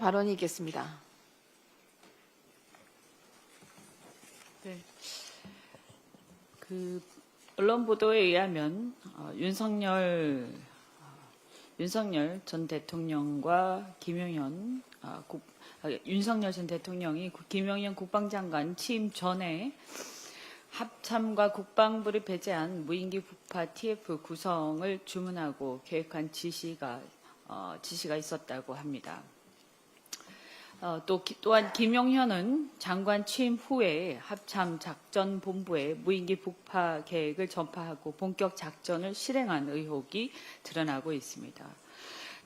발언이 있겠습니다. 네. 언론 보도에 의하면 윤석열 전 대통령과 윤석열 전 대통령이 김용현 국방장관 취임 전에 합참과 국방부를 배제한 무인기 북파 TF 구성을 주문하고 계획한 지시가 있었다고 합니다. 또한 김용현은 장관 취임 후에 합참 작전본부에 무인기 북파 계획을 전파하고 본격 작전을 실행한 의혹이 드러나고 있습니다.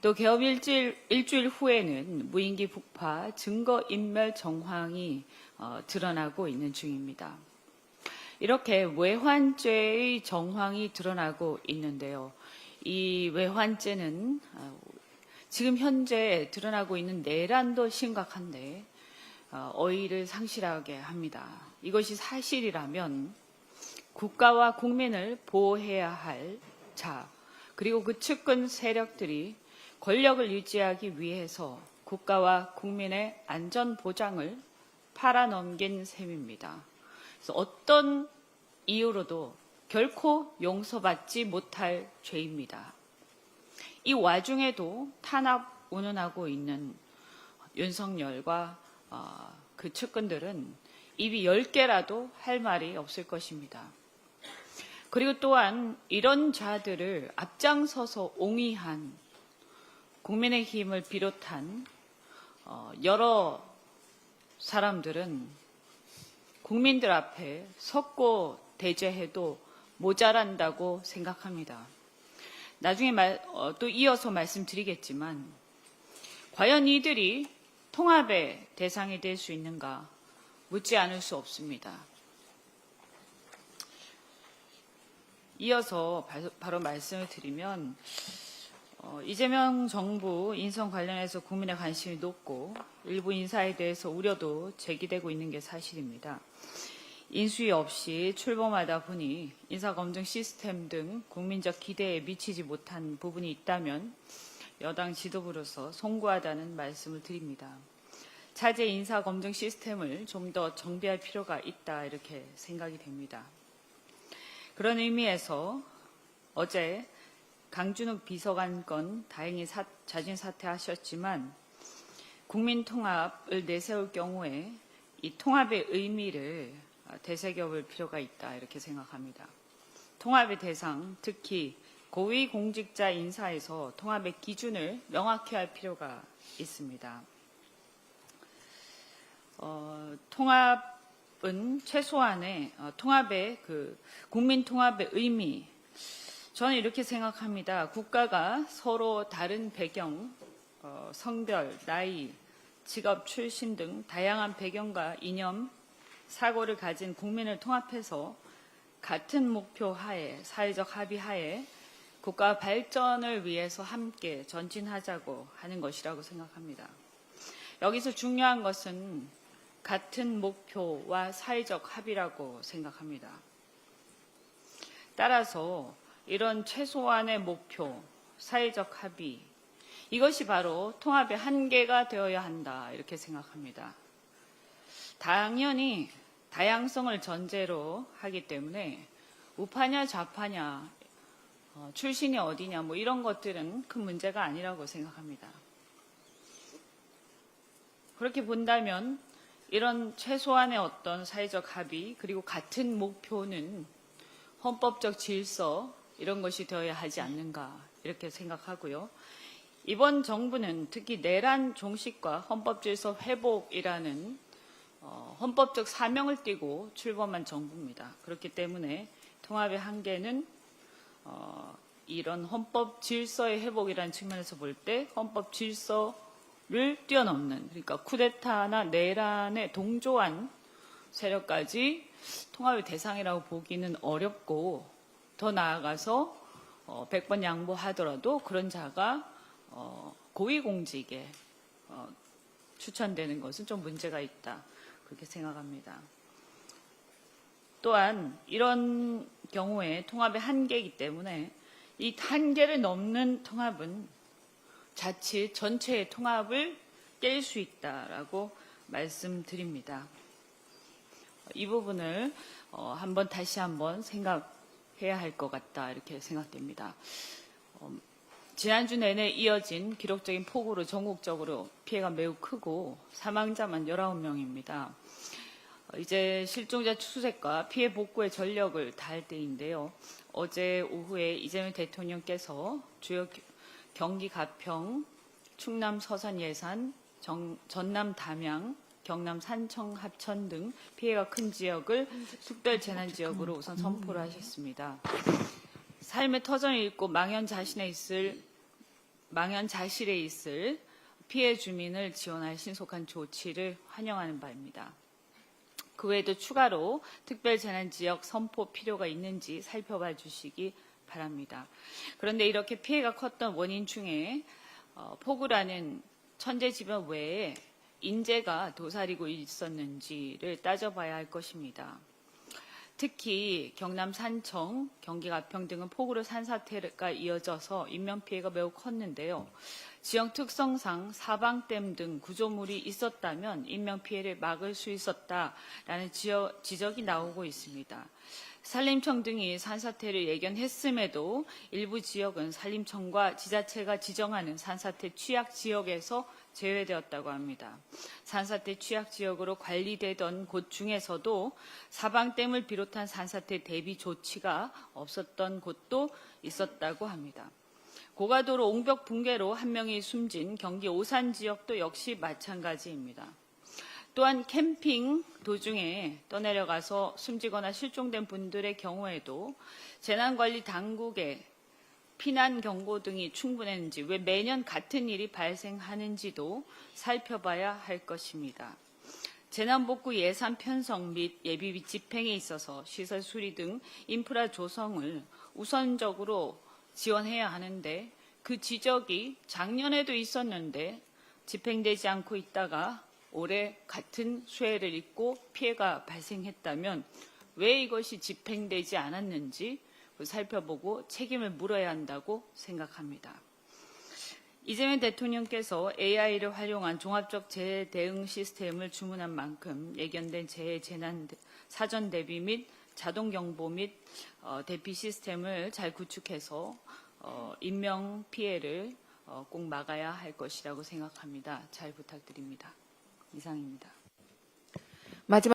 또 개업 일주일 후에는 무인기 북파 증거인멸 정황이 드러나고 있는 중입니다. 이렇게 외환죄의 정황이 드러나고 있는데요. 이 외환죄는 지금 현재 드러나고 있는 내란도 심각한데 어의를 상실하게 합니다. 이것이 사실이라면 국가와 국민을 보호해야 할 자, 그리고 그 측근 세력들이 권력을 유지하기 위해서 국가와 국민의 안전 보장을 팔아넘긴 셈입니다. 그래서 어떤 이유로도 결코 용서받지 못할 죄입니다. 이 와중에도 탄압 운운하고 있는 윤석열과 그 측근들은 입이 10개라도 할 말이 없을 것입니다. 그리고 또한 이런 자들을 앞장서서 옹위한 국민의힘을 비롯한 여러 사람들은 국민들 앞에 섰고 대죄해도 모자란다고 생각합니다. 나중에 또 이어서 말씀드리겠지만 과연 이들이 통합의 대상이 될 수 있는가 묻지 않을 수 없습니다. 이어서 바로 말씀을 드리면 이재명 정부 인선 관련해서 국민의 관심이 높고 일부 인사에 대해서 우려도 제기되고 있는 게 사실입니다. 인수위 없이 출범하다 보니 인사검증 시스템 등 국민적 기대에 미치지 못한 부분이 있다면 여당 지도부로서 송구하다는 말씀을 드립니다. 차제 인사검증 시스템을 좀 더 정비할 필요가 있다 이렇게 생각이 됩니다. 그런 의미에서 어제 강준욱 비서관 건 다행히 자진 사퇴하셨지만 국민 통합을 내세울 경우에 이 통합의 의미를 되새겨볼 필요가 있다 이렇게 생각합니다. 통합의 대상, 특히 고위공직자 인사에서 통합의 기준을 명확히 할 필요가 있습니다. 통합은 최소한의 통합의 국민 통합의 의미, 저는 이렇게 생각합니다. 국가가 서로 다른 배경, 성별, 나이, 직업, 출신 등 다양한 배경과 이념, 사고를 가진 국민을 통합해서 같은 목표 하에, 사회적 합의 하에 국가 발전을 위해서 함께 전진하자고 하는 것이라고 생각합니다. 여기서 중요한 것은 같은 목표와 사회적 합의라고 생각합니다. 따라서 이런 최소한의 목표, 사회적 합의, 이것이 바로 통합의 한계가 되어야 한다 이렇게 생각합니다. 당연히 다양성을 전제로 하기 때문에 우파냐 좌파냐 출신이 어디냐 뭐 이런 것들은 큰 문제가 아니라고 생각합니다. 그렇게 본다면 이런 최소한의 어떤 사회적 합의 그리고 같은 목표는 헌법적 질서 이런 것이 되어야 하지 않는가 이렇게 생각하고요. 이번 정부는 특히 내란 종식과 헌법 질서 회복이라는 헌법적 사명을 띠고 출범한 정부입니다. 그렇기 때문에 통합의 한계는 이런 헌법 질서의 회복이라는 측면에서 볼 때 헌법 질서를 뛰어넘는, 그러니까 쿠데타나 내란에 동조한 세력까지 통합의 대상이라고 보기는 어렵고 더 나아가서 100번 양보하더라도 그런 자가 고위공직에 추천되는 것은 좀 문제가 있다. 그렇게 생각합니다. 또한 이런 경우에 통합의 한계이기 때문에 이 한계를 넘는 통합은 자칫 전체의 통합을 깰 수 있다라고 말씀드립니다. 이 부분을 다시 한번 생각해야 할 것 같다 이렇게 생각됩니다. 지난주 내내 이어진 기록적인 폭우로 전국적으로 피해가 매우 크고 사망자만 19명입니다. 이제 실종자 추적과 피해 복구에 전력을 다할 때인데요. 어제 오후에 이재명 대통령께서 주요 경기 가평, 충남 서산 예산, 전남 담양, 경남 산청 합천 등 피해가 큰 지역을 특별재난지역으로 우선 선포를 하셨습니다. 삶의 터전을 잃고 망연자실에 있을 피해 주민을 지원할 신속한 조치를 환영하는 바입니다. 그 외에도 추가로 특별재난지역 선포 필요가 있는지 살펴봐 주시기 바랍니다. 그런데 이렇게 피해가 컸던 원인 중에 폭우라는 천재지변 외에 인재가 도사리고 있었는지를 따져봐야 할 것입니다. 특히 경남 산청, 경기 가평 등은 폭우로 산사태가 이어져서 인명피해가 매우 컸는데요. 지역 특성상 사방댐 등 구조물이 있었다면 인명피해를 막을 수 있었다라는 지적이 나오고 있습니다. 산림청 등이 산사태를 예견했음에도 일부 지역은 산림청과 지자체가 지정하는 산사태 취약지역에서 제외되었다고 합니다. 산사태 취약지역으로 관리되던 곳 중에서도 사방댐을 비롯한 산사태 대비 조치가 없었던 곳도 있었다고 합니다. 고가도로 옹벽 붕괴로 1명이 숨진 경기 오산 지역도 역시 마찬가지입니다. 또한 캠핑 도중에 떠내려가서 숨지거나 실종된 분들의 경우에도 재난관리 당국의 피난 경고 등이 충분했는지, 왜 매년 같은 일이 발생하는지도 살펴봐야 할 것입니다. 재난복구 예산 편성 및 예비비 집행에 있어서 시설 수리 등 인프라 조성을 우선적으로 지원해야 하는데 그 지적이 작년에도 있었는데 집행되지 않고 있다가 올해 같은 수해를 입고 피해가 발생했다면 왜 이것이 집행되지 않았는지 살펴보고 책임을 물어야 한다고 생각합니다. 이재명 대통령께서 AI를 활용한 종합적 재해 대응 시스템을 주문한 만큼 예견된 재해 재난 사전 대비 및 자동 경보 및 대피 시스템을 잘 구축해서 인명 피해를 꼭 막아야 할 것이라고 생각합니다. 잘 부탁드립니다. 이상입니다. 마지막